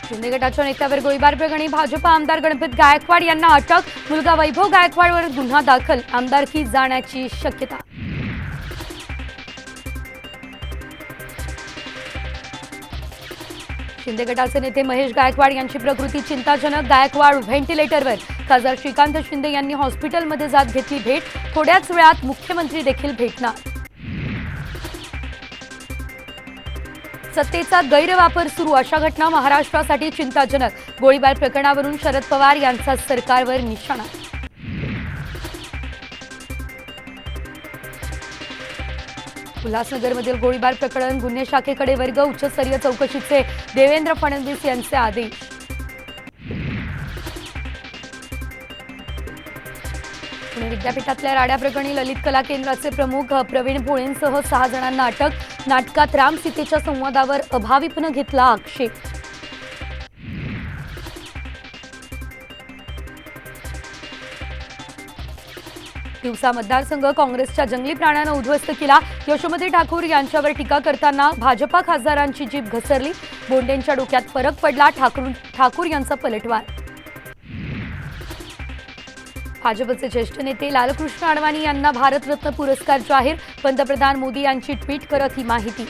शिंदे गटाच्या नेत्यावर गोळीबार प्रकरणी भाजप आमदार गणपत गायकवाड यांना अटक। मुलगा वैभव गायकवाडवर गुन्हा दाखल, आमदारकी जाण्याची शक्यता। शिंदे गटाचे नेते महेश गायकवाड यांची प्रकृती चिंताजनक, गायकवाड व्हेंटिलेटरवर। खासदार श्रीकांत शिंदे यांनी हॉस्पिटलमध्ये जात घेतली भेट, थोड्याच वेळात मुख्यमंत्री देखील भेटणार। सत्तेचा गैरवापर सुरू, अशा घटना महाराष्ट्रासाठी चिंताजनक। गोळीबार प्रकरणावरून शरद पवार यांचा सरकारवर निशाणा। उल्हासनगरमधील गोळीबार प्रकरण गुन्हे शाखेकडे वर्ग, उच्चस्तरीय चौकशीचे देवेंद्र फडणवीस यांचे आदेश। पुणे विद्यापीठातल्या राड्या प्रकरणी ललित कला केंद्राचे प्रमुख प्रवीण भोळेंसह 6 जणांना अटक। नाटकात राम सीतेच्या संवादावर अभाविपनं घेतला आक्षेप। तिवसा मतदारसंघ काँग्रेसच्या जंगली प्राण्यानं उद्ध्वस्त केला। यशोमती ठाकूर यांच्यावर टीका करताना भाजपा खासदारांची जीभ घसरली। बोंडेंच्या डोक्यात फरक पडला, ठाकूर यांचा पलटवार। भाजपचे ज्येष्ठ नेते लालकृष्ण अडवाणी यांना भारतरत्न पुरस्कार जाहीर। पंतप्रधान मोदी यांची ट्विट करत ही माहिती।